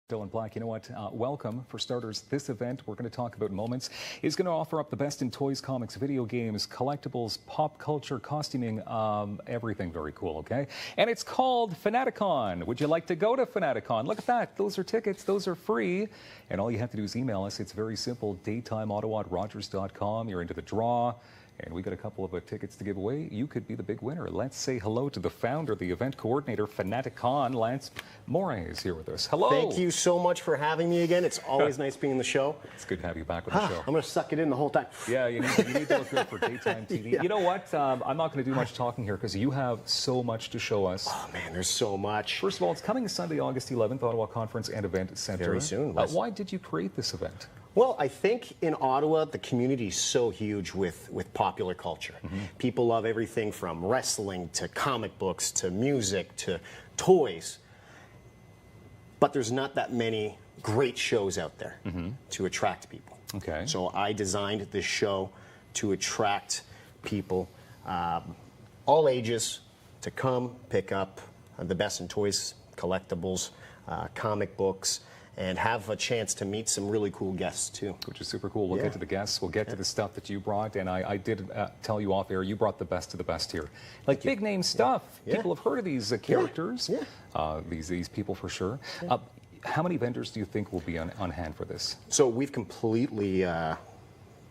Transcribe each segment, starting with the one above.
Still in black. You know what? Welcome. For starters, this event we're going to talk about moments is going to offer up the best in toys, comics, video games, collectibles, pop culture, costuming, everything very cool, okay? And it's called Fanaticcon. Would you like to go to Fanaticcon? Look at that. Those are tickets. Those are free. And all you have to do is email us. It's very simple. daytimeottawa@rogers.com. You're into the draw. And we got a couple of tickets to give away. You could be the big winner. Let's say hello to the founder, the event coordinator, Fanaticcon, Lance Moray is here with us. Hello. Thank you so much for having me again. It's always nice being in the show. It's good to have you back with the show. I'm going to suck it in the whole time. Yeah, you need to look good for daytime TV. Yeah. You know what? I'm not going to do much talking here because you have so much to show us. Oh, man, there's so much. First of all, it's coming Sunday, August 11th, Ottawa Conference and Event Center. Very soon. Why did you create this event? Well, I think in Ottawa, the community is so huge with popular culture. People love everything from wrestling to comic books to music to toys. But there's not that many great shows out there to attract people. Okay. So I designed this show to attract people, all ages, to come pick up the best in toys, collectibles, comic books, and have a chance to meet some really cool guests, too. Which is super cool. We'll get to the guests. We'll get to the stuff that you brought. And I did tell you off air, you brought the best of the best here. Like big name stuff. People have heard of these characters, these people for sure. How many vendors do you think will be on hand for this? So we've completely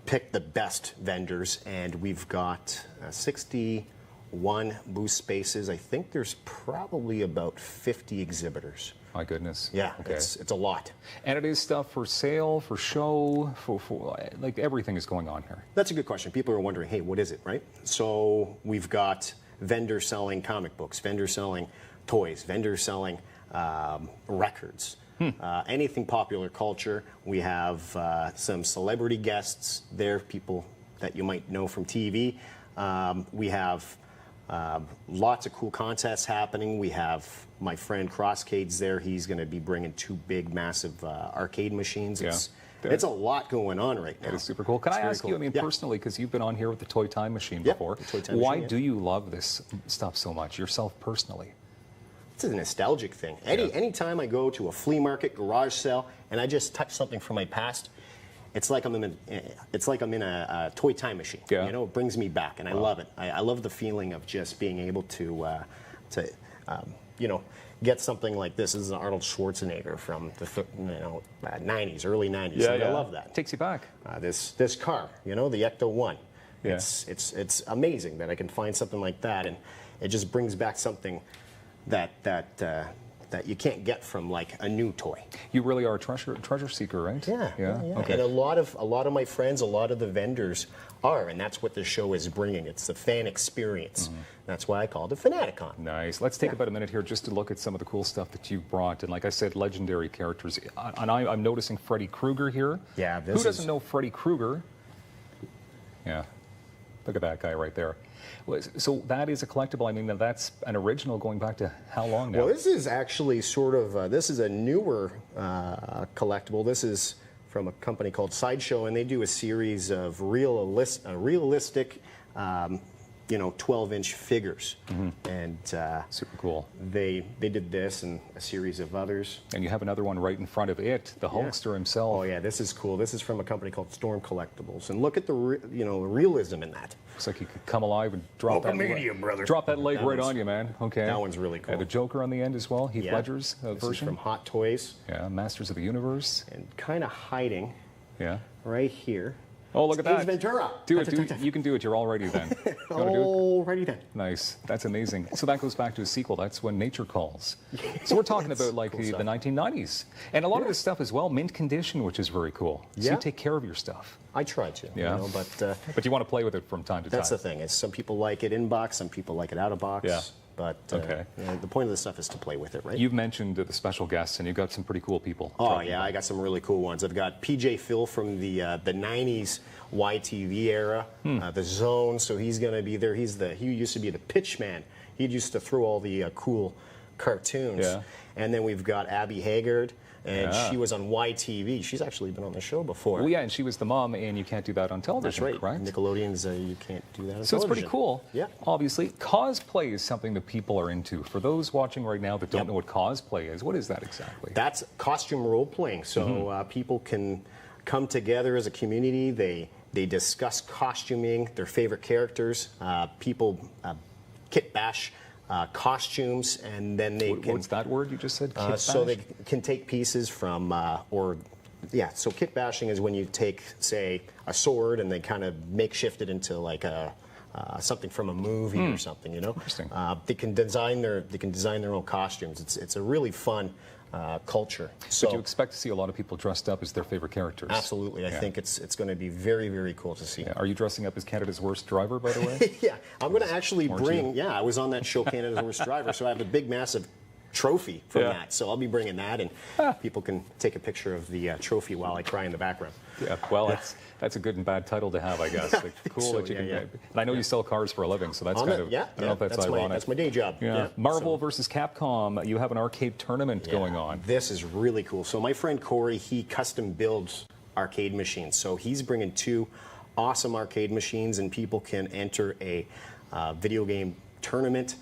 picked the best vendors, and we've got 61 booth spaces. I think there's probably about 50 exhibitors. My goodness. Yeah, okay. It's a lot. And it is stuff for sale, for show, for like everything is going on here. That's a good question. People are wondering, hey, what is it, right? So we've got vendors selling comic books, vendors selling toys, vendors selling records, anything popular culture. We have some celebrity guests there, people that you might know from TV. We have lots of cool contests happening. We have my friend CrossCADES there. He's going to be bringing 2 big, massive arcade machines. It's a lot going on right now. That is super cool. Can I ask you, I mean, personally, because you've been on here with the Toy Time Machine before, why do you love this stuff so much, yourself personally? It's a nostalgic thing. Anytime I go to a flea market, garage sale, and I just touch something from my past, it's like I'm in a toy time machine. You know, it brings me back, and I love it. I love the feeling of just being able to you know, get something like this. This is an Arnold Schwarzenegger from the 90s, early 90s. Yeah, I love that. Takes you back. This car, you know, the Ecto-1. It's amazing that I can find something like that, and it just brings back something that you can't get from like a new toy. You really are a treasure seeker, right? Yeah. Okay. And a lot of my friends, a lot of the vendors are, and that's what the show is bringing. It's the fan experience. That's why I called it Fanaticcon. Nice. Let's take about a minute here just to look at some of the cool stuff that you brought. And like I said, legendary characters. And I'm noticing Freddy Krueger here. Yeah. Who doesn't know Freddy Krueger? Yeah. Look at that guy right there. So that is a collectible. I mean, that's an original going back to how long now? Well, this is actually sort of, this is a newer collectible. This is from a company called Sideshow, and they do a series of realistic, you know, 12-inch figures. And super cool. They did this and a series of others. And you have another one right in front of it, the Hulkster himself. Oh yeah, this is cool. This is from a company called Storm Collectibles, and look at the realism in that. Looks like he could come alive and drop that leg right on you, man. Okay. That one's really cool. The Joker on the end as well, Heath Ledger's version. This is from Hot Toys. Yeah, Masters of the Universe. And kind of hiding. Yeah. Right here. Oh, look at that. Ventura. Do it. You can do it. You're all ready then. Already done. Nice. That's amazing. So that goes back to a sequel. That's When Nature Calls. So we're talking about like the 1990s. And a lot of this stuff as well, mint condition, which is very cool. So you take care of your stuff. I try to. Yeah. You know, but you want to play with it from time to time. That's the thing. Some people like it in box. Some people like it out of box. Yeah. But you know, the point of this stuff is to play with it, right? You've mentioned the special guests, and you've got some pretty cool people. Oh, yeah, I got some really cool ones. I've got PJ Phil from the 90s YTV era, The Zone, so he's going to be there. He used to be the pitch man. He used to throw all the cool cartoons. Yeah. And then we've got Abby Haggard, and she was on YTV. She's actually been on the show before. Oh yeah, and she was the mom, and you can't do that on television. That's right. Correct? Nickelodeon's you can't do that on So television. it's pretty cool. Yeah. Obviously, cosplay is something that people are into. For those watching right now that don't know what cosplay is, what is that exactly? That's costume role playing. So people can come together as a community. They discuss costuming, their favorite characters. People kit bash costumes, and then they can. What's that word you just said? Kit So bash? they can take pieces from so kit bashing is when you take, say, a sword and they kind of makeshift it into like a something from a movie or something, you know. Interesting. They can design their own costumes. It's a really fun culture. So But you expect to see a lot of people dressed up as their favorite characters. absolutely, I think it's going to be very, very cool to see. Yeah. Are you dressing up as Canada's worst driver, by the way? Yeah, I'm going to actually Aren't bring. Yeah, I was on that show, Canada's Worst Driver, so I have a big, massive trophy from that. So I'll be bringing that, and people can take a picture of the trophy while I cry in the background. Yeah, well, that's a good and bad title to have, I guess. Like, cool so, that you can. yeah. And I know you sell cars for a living, so that's kind of. I don't know if that's ironic. That's my day job. Yeah. Marvel versus Capcom. You have an arcade tournament going on. This is really cool. So my friend Corey, he custom builds arcade machines. So he's bringing 2 awesome arcade machines, and people can enter a video game tournament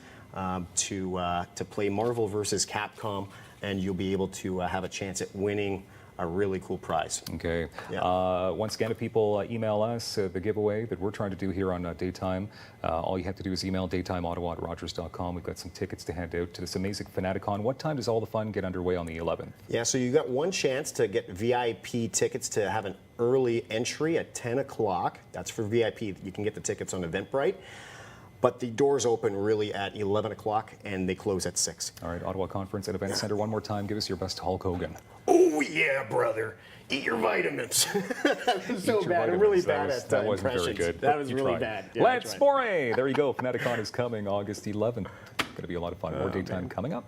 to play Marvel versus Capcom, and you'll be able to have a chance at winning a really cool prize. Okay. Yeah. Once again, if people email us the giveaway that we're trying to do here on Daytime, all you have to do is email daytimeottawa@rogers.com. We've got some tickets to hand out to this amazing Fanaticcon. What time does all the fun get underway on the 11th? Yeah, so you got one chance to get VIP tickets to have an early entry at 10 o'clock. That's for VIP. You can get the tickets on Eventbrite. But the doors open really at 11 o'clock, and they close at 6. All right, Ottawa Conference and Event Center. One more time, give us your best Hulk Hogan. Oh, yeah, brother. Eat your vitamins. That was so bad. I'm really bad at that wasn't very impressions. good. That was You really tried. bad. Yeah, Let's foray. There you go. Fanaticcon is coming August 11th. Going to be a lot of fun. More Daytime coming up.